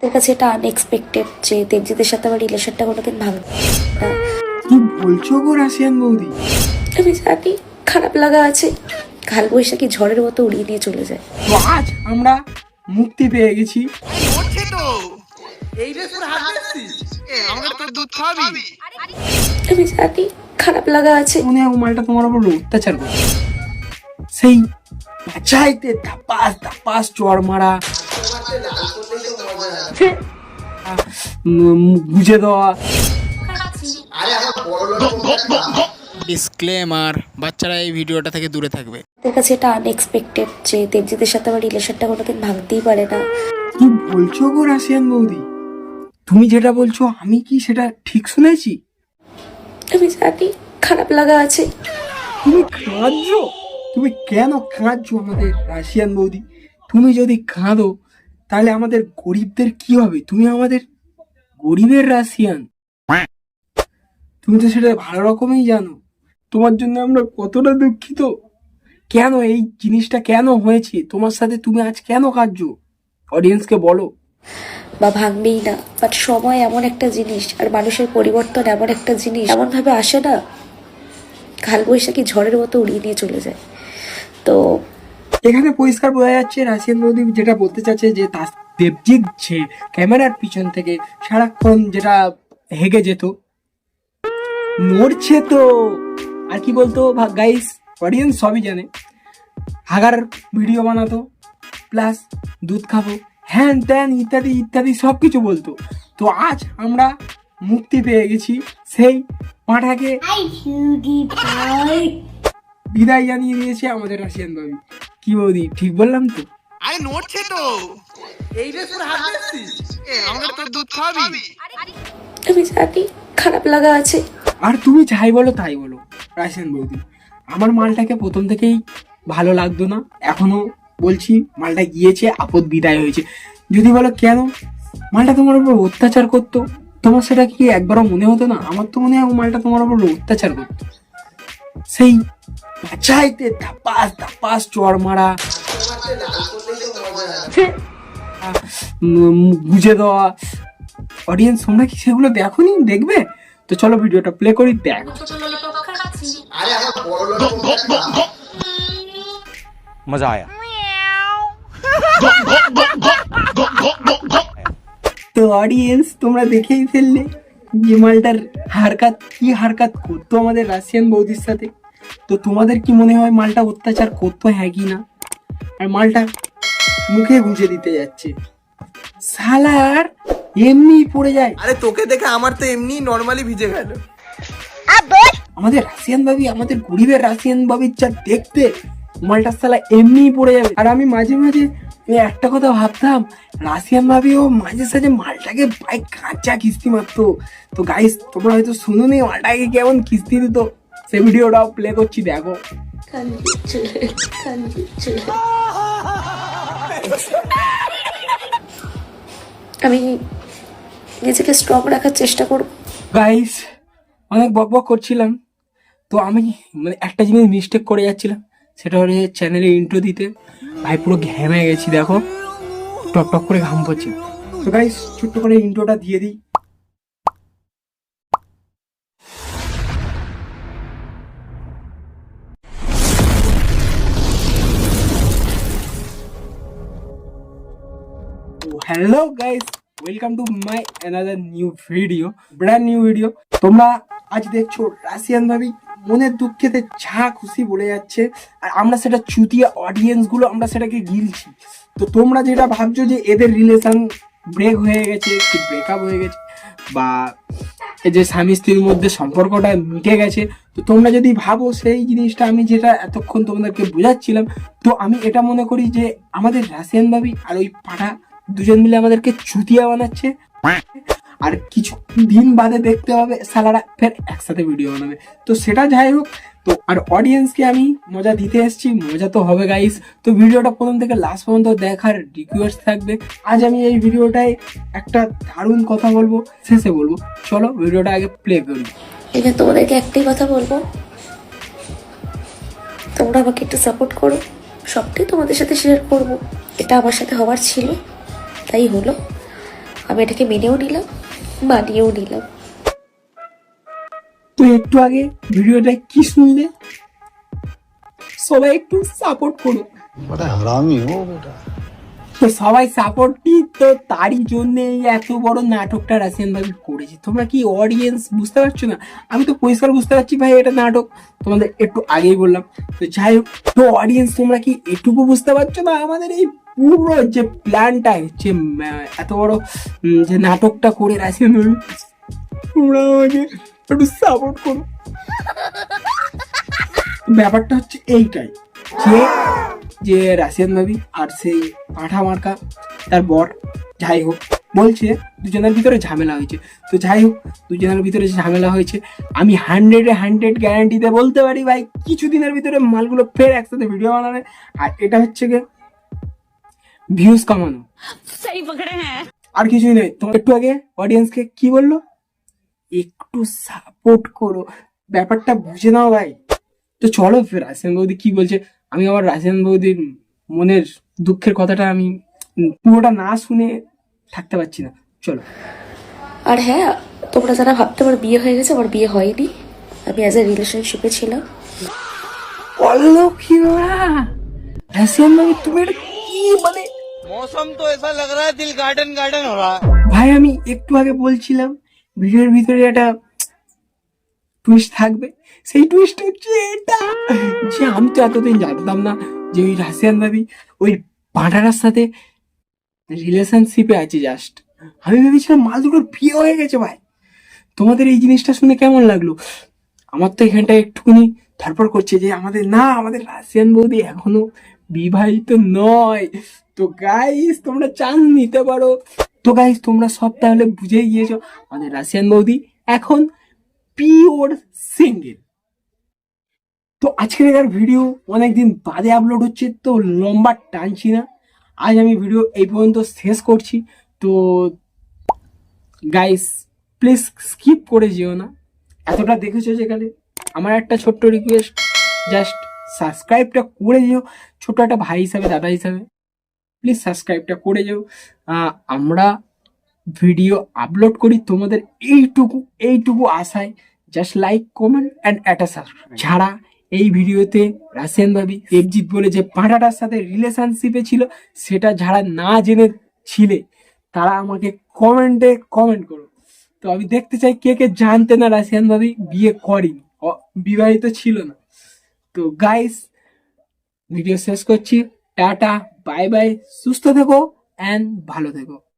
এর কাছে এটা আনএক্সপেক্টেড যে দেবজিতের সাথে আমার রিলেশনটা কোনোদিন ভাঙবে না। কি বলছো গো রাশিয়ান বৌদি? আমি জানি খারাপ লাগা আছে, কাল বৈশাখী ঝড়ের মতো উড়িয়ে নিয়ে চলে যায়। তো আজ আমরা মুক্তি পেয়ে গেছি। আমি জানি খারাপ লাগা আছে, মনে হয় ও মালটা তোমার উপর অত্যাচার করে, সেই চাইতে ধাপাস ধাপাস চড় মারা, বুঝে দেওয়া। ডিসক্লেমার, বাচ্চারা এই ভিডিওটা থেকে দূরে থাকবে। এর কাছে এটা আনএক্সপেক্টেড যে দেবজিতের সাথে আমার রিলেশনটা কোনোদিন ভাঙতেই পারে না। কি বলছো গো রাশিয়ান বৌদি? তুমি যেটা বলছো আমি কি সেটা ঠিক শুনেছি? আমি জানি খারাপ লাগা আছে। তুমি কাঁদছো? তুমি কেন কাঁদছো আমাদের রাশিয়ান বৌদি? তুমি যদি কাঁদো তাহলে আমাদের গরিবদের কি হবে? তুমি আমাদের গরিবের রাশিয়ান, তুমি তো সেটা ভালো রকমই জানো। তোমার জন্য আমরা কতটা দুঃখিত। কেন এই জিনিসটা কেন হয়েছে তোমার সাথে? তুমি আজ কেন কাঁদছো? অডিয়েন্সকে বলো। বা ভাঙবেই না, বাট সময় এমন একটা জিনিস আর মানুষের পরিবর্তন এমন একটা জিনিস, এমন ভাবে আসে না, কাল বৈশাখী ঝড়ের মতো উড়িয়ে নিয়ে চলে যায়। তো এখানে পরিষ্কার বোঝা যাচ্ছে রাশিয়ান বৌদি যেটা বলতে চাচ্ছে যে তার দেবজিৎ যে ক্যামেরার পিছন থেকে সারাক্ষণ যেটা হেগে যেত, নড়ছে তো আর কি বলতো গাইস, অডিয়েন্স সবই জানে, হাগার ভিডিও বানাতো প্লাস দুধ খাবো হ্যান ত্যান ইত্যাদি ইত্যাদি সব কিছু বলতো। তো আজ আমরা মুক্তি পেয়ে গেছি সেই পাঁঠাকে, বিদায় জানিয়ে দিয়েছে আমাদের রাশিয়ান ভাবি। কি বৌদি ঠিক বললাম তো? আরে নড়ছে তো, এই রে তোর হাত দিছিস, আমাকে তো দুধ খাওয়াবি। আমি জানি খারাপ লাগা আছে। আর তুমি যাই বলো তাই বলো রাশিয়ান বৌদি, আমার মালটাকে প্রথম থেকেই ভালো লাগতো না, এখনো বলছি মালটা গিয়েছে আপদ বিদায় হয়েছে। যদি বলো কেন, মালটা তোমার উপর অত্যাচার করতো, তোমার সেটা কি একবারও মনে হতো না? আমার তো মনে হয় ও মালটা তোমার উপর অত্যাচার করতো, সেই চাইতে ধাপাস ধাপাস চড় মারা, বুঝে দেওয়া। অডিয়েন্স তোমরা কি সেগুলো দেখোনি? দেখবে তো চলো ভিডিওটা প্লে করি, দেখ। मजा आया। তো অডিয়েন্স তোমরা দেখেই ফেললে যে মালটার হারকাত কি হারকাত করতো আমাদের রাশিয়ান বৌদির সাথে। তো তোমাদের কি মনে হয় মালটা অত্যাচার করতো, হ্যাঁ কি না? আর মালটা মুখে গুঁজে দিতে যাচ্ছে, সালার এমনি পড়ে যায়। আরে তোকে দেখে আমার তো এমনি নরমালি ভিজে গেল। আমাদের রাশিয়ান ভাবি, আমাদের গরিবের রাশিয়ান ভাবির যা দেখতে, মালটা সালা এমনিই পড়ে যাবে। আর আমি মাঝে মাঝে একটা কথা ভাবতাম, রাশিয়ান ভাবিও মাঝে সাঝে মালটাকে বাইক কাঁচা কিস্তি মারতো। তো গাইস তোমরা হয়তো শুনুনি মালটাকে কেমন কিস্তি দিত, সে ভিডিওটাও প্লে করছি, দেখো। আমি নিজেকে স্ট্রং রাখার চেষ্টা করব। গাইস অনেক বকবক করছিলাম, তো আমি মানে একটা জিনিস মিস্টেক করে যাচ্ছিলাম, সেটা হলো চ্যানেলে ইন্ট্রো দিতে। ভাই পুরো ঘেমে গেছি, দেখো টক টক করে ঘাম পড়ছে। তো গাইস ছোট্ট করে ইন্ট্রোটা দিয়ে দিই। Hello guys, welcome to my another new video, brand new video. তোমরা আজ দেখছো রাশিয়ান ভাবি মনের দুঃখেতে যা খুশি বলে যাচ্ছে, আর আমরা সেটা চুতিয়া অডিয়েন্স গুলো আমরা সেটাকে গিলছি। তো তোমরা যেটা ভাবছো যে এদের রিলেশন ব্রেক হয়ে গেছে, কি ব্রেকআপ হয়ে গেছে, বা এই যে স্বামী স্ত্রীর মধ্যে সম্পর্কটা মিটে গেছে, তো তোমরা যদি ভাবো সেই জিনিসটা আমি যেটা এতক্ষণ তোমাদেরকে বোঝাচ্ছিলাম, তো আমি এটা মনে করি যে আমাদের রাশিয়ান ভাবি আর ওই পাঠা দুজন মিলে আমাদেরকে চুতিয়া বানাচ্ছে। আর কিছু দিন বাদে দেখতে হবে সালারা ফের একসাথে ভিডিও বানাবে। তো সেটা যাই হোক, তো আর অডিয়েন্সকে আমি মজা দিতে এসেছি, মজা তো হবে গাইস। তো ভিডিওটা প্রথম থেকে লাস্ট পর্যন্ত দেখার রিকোয়েস্ট থাকবে। আজ আমি এই ভিডিওটায় একটা দারুণ কথা বলবো, শেষে বলবো। চলো ভিডিওটা আগে প্লে করি। এবার তোমাদেরকে একটাই কথা বলবো, তোমরা আমাকে একটু সাপোর্ট করো, সবটাই তোমাদের সাথে শেয়ার করব। এটা আমার সাথে হওয়ার ছিল, তাই হলো। আমি এটাকে মেনেও নিলাম, মানিয়েও নিলাম। তো একটু আগে ভিডিওটা কি শুনলে? সবাই একটু সাপোর্ট করো। बड़ा हरामी हो बेटा। তো সবাই সাপোর্টই তো তারই জন্য এই এত বড় নাটকটা রাশিয়ান ভাবি করেছে। তোমরা কি অডিয়েন্স বুঝতে পারছো না? আমি তো পরিষ্কার বুঝতে পারছি ভাই এটা নাটক, তোমাদের একটু আগেই বললাম। তো যাই হোক, তো অডিয়েন্স তোমরা কি এটুকু বুঝতে পারছো না আমাদের এই পুরো যে প্ল্যানটা হচ্ছে এত বড় যে নাটকটা করে রাশিয়ান ভাবি? তোমরা আমাকে একটু সাপোর্ট করো। ব্যাপারটা হচ্ছে এইটাই যে যে রাশিয়ান ভাবি আর সেই পাঠা মার্কা তার বর, যাই হোক, বলছে দুজনের ভিতরে ঝামেলা হয়েছে। তো যাই হোক, দুজনের ভিতরে যে ঝামেলা হয়েছে, আমি 100 গ্যারান্টিতে বলতে পারি ভাই কিছুদিনের ভিতরে মালগুলো ফের একসাথে ভিডিও বানাবে। আর এটা হচ্ছে গিয়ে ভিউজ কামানো, আর কিছুই নেই। তোমার একটু আগে অডিয়েন্সকে কি বললো? একটু সাপোর্ট করো, ব্যাপারটা বুঝে নাও ভাই। তো চলো ফের রাশিয়ান বৌদি কি বলছে। আমি আমার রাশিয়ান বৌদির মনের দুঃখের কথাটা আমি পুরোটা না শুনে থাকতে পারছি না। চলো। আর হ্যাঁ, তোমরা যারা ভাবতে আমার বিয়ে হয়ে গেছে, আমার বিয়ে হয়নি। আমি অ্যাজ এ রিলেশনশিপে ছিলাম। বললো কি ওরা? রাশিয়ান ভাবি তুমি এটা কি মানে? मौसम तो ऐसा लग रहा है दिल गार्डन गार्डन हो रहा है। ভাই আমি একটু আগে বলছিলাম ভিডিওর ভিতরে একটা টুইস্ট থাকবে, সেই টুইস্ট হচ্ছে এটা যে আমি তো এতদিন জানতাম না যে ওই রাশিয়ান ভাবি ওই পাঁঠাটার সাথে রিলেশনশিপে আছে। জাস্ট আমি ভেবেছিলাম মাল দুটোর বিয়ে হয়ে গেছে। ভাই তোমাদের এই জিনিসটা শুনে কেমন লাগলো? আমার তো এখানটা একটুখানি ধরপড় করছে যে আমাদের রাশিয়ান বৌদি এখনো বিবাহিত নয়। তো গাইস তোমরা চান্স নিতে পারো। তো গাইস তোমরা সব তাহলে বুঝেই গিয়েছো আমাদের রাশিয়ান বৌদি এখন পিওর সিঙ্গেল। তো আজকের ভিডিও অনেকদিন বাদে আপলোড হচ্ছে, তো লম্বা টানছি না। আজ আমি ভিডিও এই পর্যন্ত শেষ করছি। তো গাইস প্লিজ স্কিপ করে যেও না। এতটা দেখেছো যেখানে, আমার একটা ছোট্ট রিকোয়েস্ট, জাস্ট সাবস্ক্রাইবটা করে যেও। ছোট একটা ভাই হিসাবে, দাদা হিসাবে প্লিজ সাবস্ক্রাইবটা করে যেও। আমরা ভিডিও আপলোড করি তোমাদের এইটুকু আশায়। জাস্ট লাইক, কমেন্ট অ্যান্ড একটা সাবস্ক্রাইব। যারা এই ভিডিওতে রাশিয়ান ভাবি দেবজিৎ বলে যে পাঁঠাটার সাথে রিলেশনশিপে ছিল সেটা যারা না জেনে ছিলে, তারা আমাকে কমেন্টে কমেন্ট করো। তো আমি দেখতে চাই কে কে জানতে না রাশিয়ান ভাবি বিয়ে করেনি, বিবাহিত ছিল না। তো গাইস ভিডিও শেষ করছি। টাটা, বাই বাই, সুস্থ থেকো অ্যান্ড ভালো থেকো।